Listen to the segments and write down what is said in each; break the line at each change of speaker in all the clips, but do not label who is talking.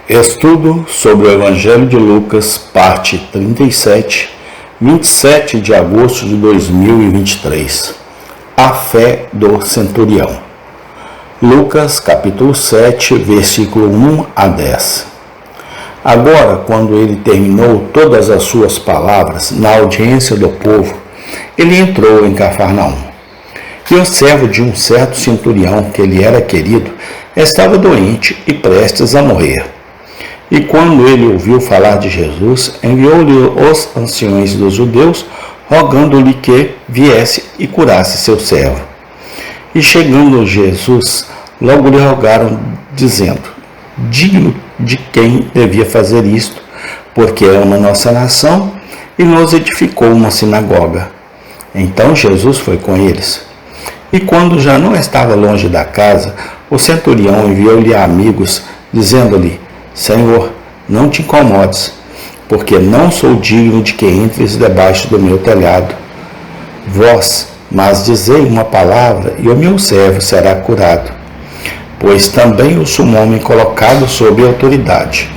Estudo sobre o Evangelho de Lucas, parte 37, 27 de agosto de 2023. A fé do centurião. Lucas, capítulo 7, versículo 1 a 10. Agora, quando ele terminou todas as suas palavras na audiência do povo, ele entrou em Cafarnaum. E o servo de um certo centurião, que lhe era querido, estava doente e prestes a morrer. E quando ele ouviu falar de Jesus, enviou-lhe os anciões dos judeus, rogando-lhe que viesse e curasse seu servo. E chegando Jesus, logo lhe rogaram, dizendo: digno de quem devia fazer isto, porque ama nossa nação e nos edificou uma sinagoga. Então Jesus foi com eles. E quando já não estava longe da casa, o centurião enviou-lhe amigos, dizendo-lhe: Senhor, não te incomodes, porque não sou digno de que entres debaixo do meu telhado. Vós, mas dizei uma palavra, e o meu servo será curado. Pois também eu sou um homem colocado sob autoridade.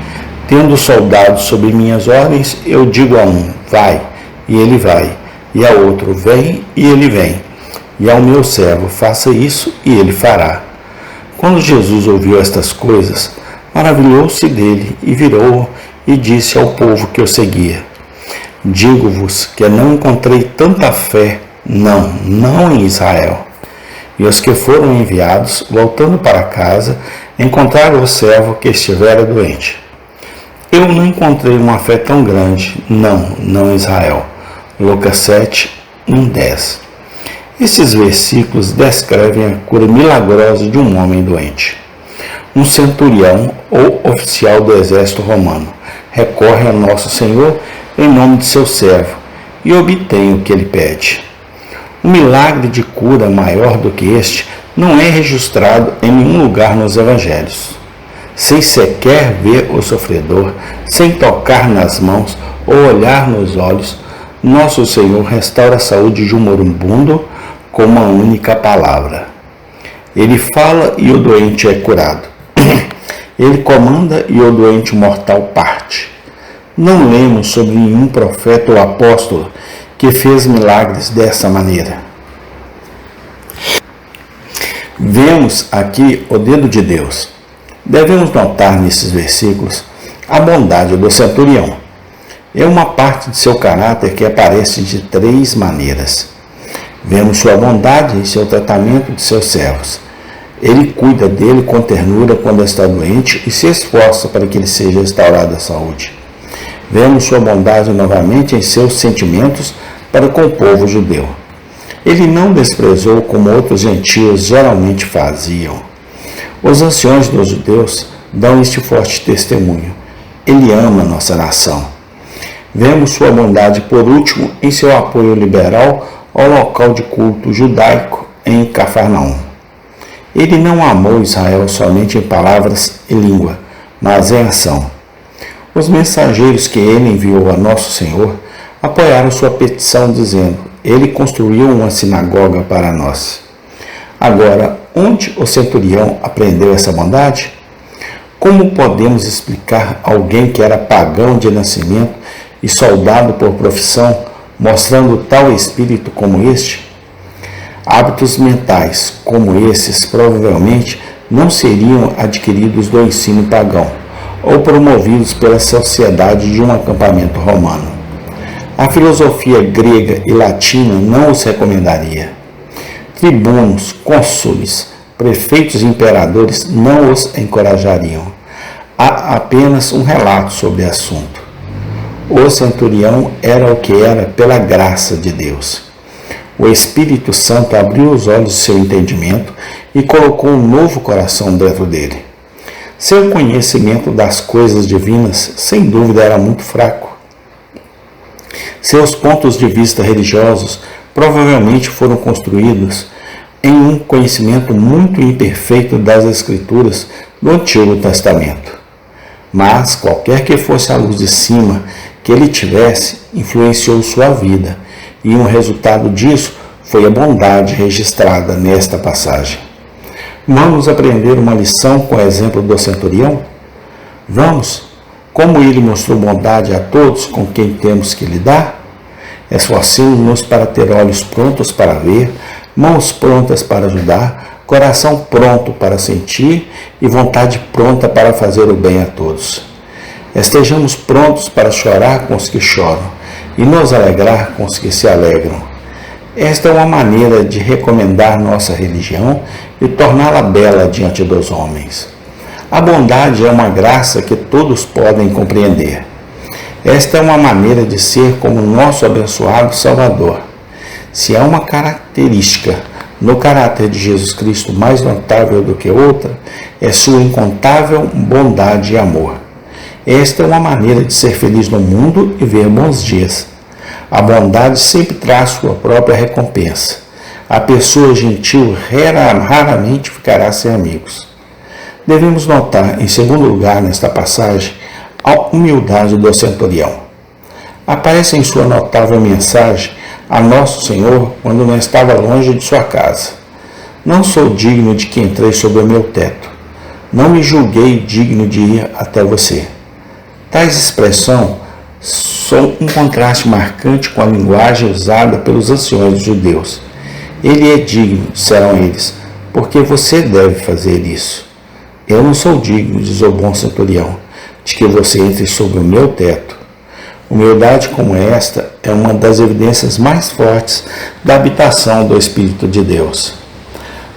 Tendo soldados sob minhas ordens, eu digo a um: vai, e ele vai, e a outro: vem, e ele vem. E ao meu servo: faça isso, e ele fará. Quando Jesus ouviu estas coisas, maravilhou-se dele e virou e disse ao povo que o seguia: digo-vos que não encontrei tanta fé, não em Israel. E os que foram enviados, voltando para casa, encontraram o servo que estivera doente. Eu não encontrei uma fé tão grande, não em Israel. Lucas 7, 1, 10. Esses versículos descrevem a cura milagrosa de um homem doente. Um centurião ou oficial do exército romano recorre a Nosso Senhor em nome de seu servo e obtém o que ele pede. Um milagre de cura maior do que este não é registrado em nenhum lugar nos evangelhos. Sem sequer ver o sofredor, sem tocar nas mãos ou olhar nos olhos, Nosso Senhor restaura a saúde de um moribundo com uma única palavra. Ele fala e o doente é curado. Ele comanda e o doente mortal parte. Não lemos sobre nenhum profeta ou apóstolo que fez milagres dessa maneira. Vemos aqui o dedo de Deus. Devemos notar nesses versículos a bondade do centurião. É uma parte de seu caráter que aparece de três maneiras. Vemos sua bondade em seu tratamento de seus servos. Ele cuida dele com ternura quando está doente e se esforça para que ele seja restaurado à saúde. Vemos sua bondade novamente em seus sentimentos para com o povo judeu. Ele não desprezou como outros gentios geralmente faziam. Os anciões dos judeus dão este forte testemunho: ele ama nossa nação. Vemos sua bondade, por último, em seu apoio liberal ao local de culto judaico em Cafarnaum. Ele não amou Israel somente em palavras e língua, mas em ação. Os mensageiros que ele enviou a Nosso Senhor apoiaram sua petição, dizendo: ele construiu uma sinagoga para nós. Agora, onde o centurião aprendeu essa bondade? Como podemos explicar alguém que era pagão de nascimento e soldado por profissão, mostrando tal espírito como este? Hábitos mentais como esses provavelmente não seriam adquiridos do ensino pagão ou promovidos pela sociedade de um acampamento romano. A filosofia grega e latina não os recomendaria. Tribunos, cônsules, prefeitos e imperadores não os encorajariam. Há apenas um relato sobre o assunto. O centurião era o que era pela graça de Deus. O Espírito Santo abriu os olhos de seu entendimento e colocou um novo coração dentro dele. Seu conhecimento das coisas divinas, sem dúvida, era muito fraco. Seus pontos de vista religiosos provavelmente foram construídos em um conhecimento muito imperfeito das Escrituras do Antigo Testamento. Mas, qualquer que fosse a luz de cima que ele tivesse, influenciou sua vida, e um resultado disso foi a bondade registrada nesta passagem. Vamos aprender uma lição com o exemplo do centurião? Vamos, como ele mostrou bondade a todos com quem temos que lidar, esforcemos-nos para ter olhos prontos para ver, mãos prontas para ajudar, coração pronto para sentir e vontade pronta para fazer o bem a todos. Estejamos prontos para chorar com os que choram e nos alegrar com os que se alegram. Esta é uma maneira de recomendar nossa religião e torná-la bela diante dos homens. A bondade é uma graça que todos podem compreender. Esta é uma maneira de ser como nosso abençoado Salvador. Se há uma característica no caráter de Jesus Cristo mais notável do que outra, é sua incontável bondade e amor. Esta é uma maneira de ser feliz no mundo e ver bons dias. A bondade sempre traz sua própria recompensa. A pessoa gentil raramente ficará sem amigos. Devemos notar, em segundo lugar, nesta passagem, a humildade do centurião. Aparece em sua notável mensagem a Nosso Senhor quando não estava longe de sua casa. Não sou digno de que entrei sob o meu teto. Não me julguei digno de ir até você. Tais expressões são um contraste marcante com a linguagem usada pelos anciões judeus. Ele é digno, disseram eles, porque você deve fazer isso. Eu não sou digno, diz o bom centurião, de que você entre sob o meu teto. Humildade como esta é uma das evidências mais fortes da habitação do Espírito de Deus.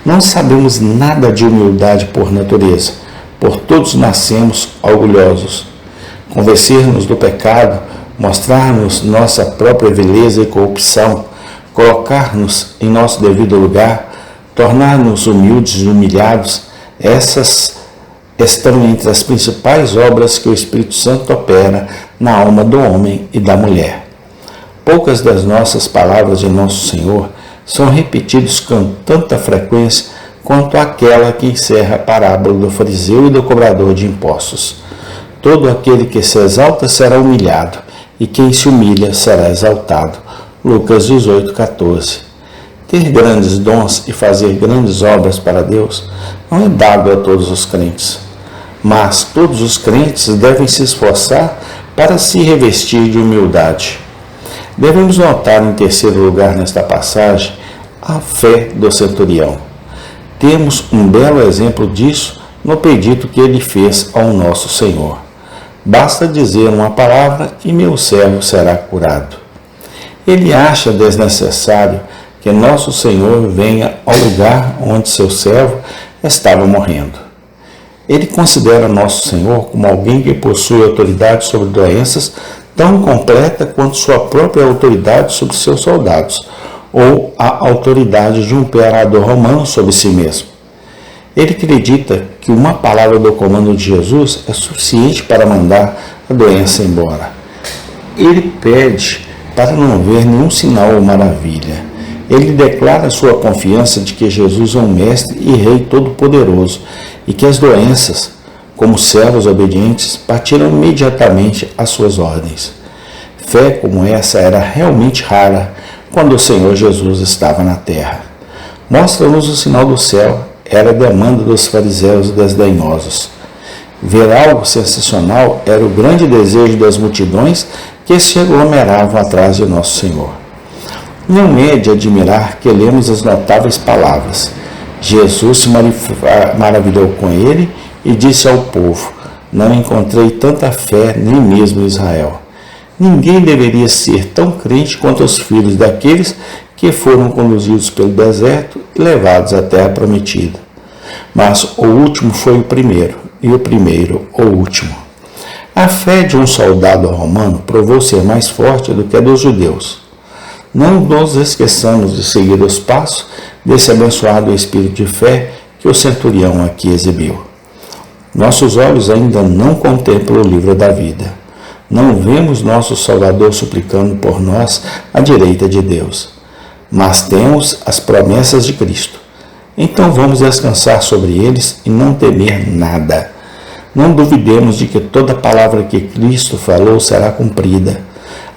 Não sabemos nada de humildade por natureza, por todos nascemos orgulhosos. Convencer-nos do pecado, mostrar-nos nossa própria vileza e corrupção, colocar-nos em nosso devido lugar, tornar-nos humildes e humilhados, essas estão entre as principais obras que o Espírito Santo opera na alma do homem e da mulher. Poucas das nossas palavras de Nosso Senhor são repetidas com tanta frequência quanto aquela que encerra a parábola do fariseu e do cobrador de impostos. Todo aquele que se exalta será humilhado, e quem se humilha será exaltado. Lucas 18:14. Ter grandes dons e fazer grandes obras para Deus não é dado a todos os crentes, mas todos os crentes devem se esforçar para se revestir de humildade. Devemos notar, em terceiro lugar nesta passagem, a fé do centurião. Temos um belo exemplo disso no pedido que ele fez ao nosso Senhor. Basta dizer uma palavra e meu servo será curado. Ele acha desnecessário que nosso Senhor venha ao lugar onde seu servo estava morrendo. Ele considera nosso Senhor como alguém que possui autoridade sobre doenças tão completa quanto sua própria autoridade sobre seus soldados, ou a autoridade de um imperador romano sobre si mesmo. Ele acredita que uma palavra do comando de Jesus é suficiente para mandar a doença embora. Ele pede para não ver nenhum sinal ou maravilha. Ele declara sua confiança de que Jesus é um mestre e rei todo-poderoso e que as doenças, como servos obedientes, partiram imediatamente às suas ordens. Fé como essa era realmente rara quando o Senhor Jesus estava na terra. Mostra-nos o sinal do céu. Era a demanda dos fariseus desdenhosos. Ver algo sensacional era o grande desejo das multidões que se aglomeravam atrás de Nosso Senhor. Não é de admirar que lemos as notáveis palavras. Jesus se maravilhou com ele e disse ao povo: não encontrei tanta fé nem mesmo em Israel. Ninguém deveria ser tão crente quanto os filhos daqueles que foram conduzidos pelo deserto e levados à terra prometida. Mas o último foi o primeiro, e o primeiro o último. A fé de um soldado romano provou ser mais forte do que a dos judeus. Não nos esqueçamos de seguir os passos desse abençoado espírito de fé que o centurião aqui exibiu. Nossos olhos ainda não contemplam o livro da vida. Não vemos nosso Salvador suplicando por nós à direita de Deus, mas temos as promessas de Cristo. Então vamos descansar sobre eles e não temer nada. Não duvidemos de que toda palavra que Cristo falou será cumprida.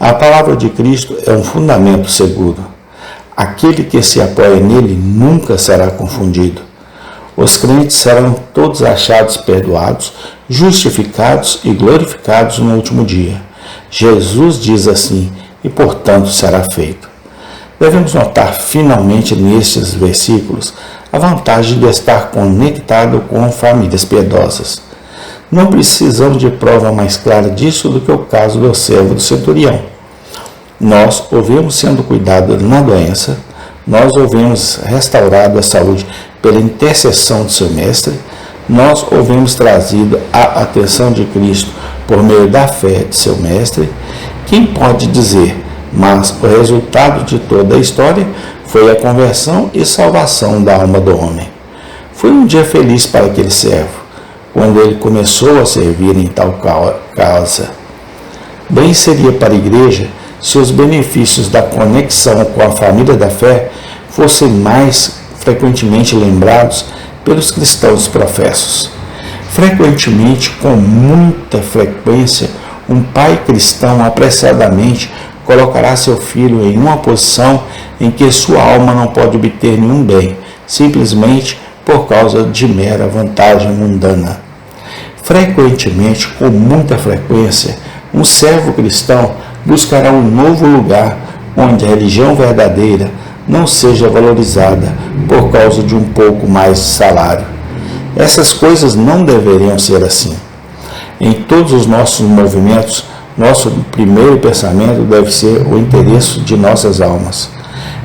A palavra de Cristo é um fundamento seguro. Aquele que se apoia nele nunca será confundido. Os crentes serão todos achados perdoados, justificados e glorificados no último dia. Jesus diz assim, e portanto será feito. Devemos notar finalmente nestes versículos a vantagem de estar conectado com famílias piedosas. Não precisamos de prova mais clara disso do que o caso do servo do centurião. Nós o vemos sendo cuidado na doença, nós o vemos restaurado à saúde pela intercessão do seu mestre, nós o vemos trazido à atenção de Cristo por meio da fé de seu mestre. Quem pode dizer, mas o resultado de toda a história foi a conversão e salvação da alma do homem. Foi um dia feliz para aquele servo, quando ele começou a servir em tal causa. Bem seria para a igreja se os benefícios da conexão com a família da fé fossem mais frequentemente lembrados pelos cristãos professos. Frequentemente, com muita frequência, um pai cristão apressadamente colocará seu filho em uma posição em que sua alma não pode obter nenhum bem, simplesmente por causa de mera vantagem mundana. Frequentemente, com muita frequência, um servo cristão buscará um novo lugar onde a religião verdadeira não seja valorizada por causa de um pouco mais de salário. Essas coisas não deveriam ser assim. Em todos os nossos movimentos, nosso primeiro pensamento deve ser o interesse de nossas almas.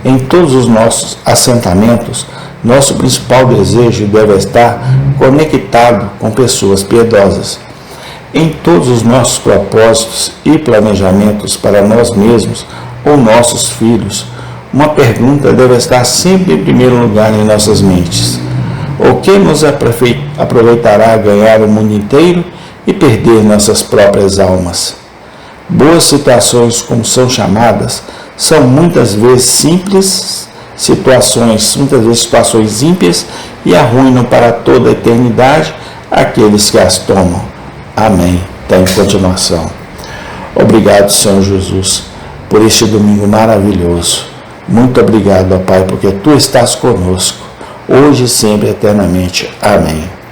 Em todos os nossos assentamentos, nosso principal desejo deve estar conectado com pessoas piedosas. Em todos os nossos propósitos e planejamentos para nós mesmos ou nossos filhos, uma pergunta deve estar sempre em primeiro lugar em nossas mentes. O que nos aproveitará ganhar o mundo inteiro e perder nossas próprias almas? Boas situações, como são chamadas, são muitas vezes situações ímpias e arruinam para toda a eternidade aqueles que as tomam. Amém. Tem continuação. Obrigado, Senhor Jesus, por este domingo maravilhoso. Muito obrigado, ó Pai, porque Tu estás conosco, hoje e sempre, eternamente. Amém.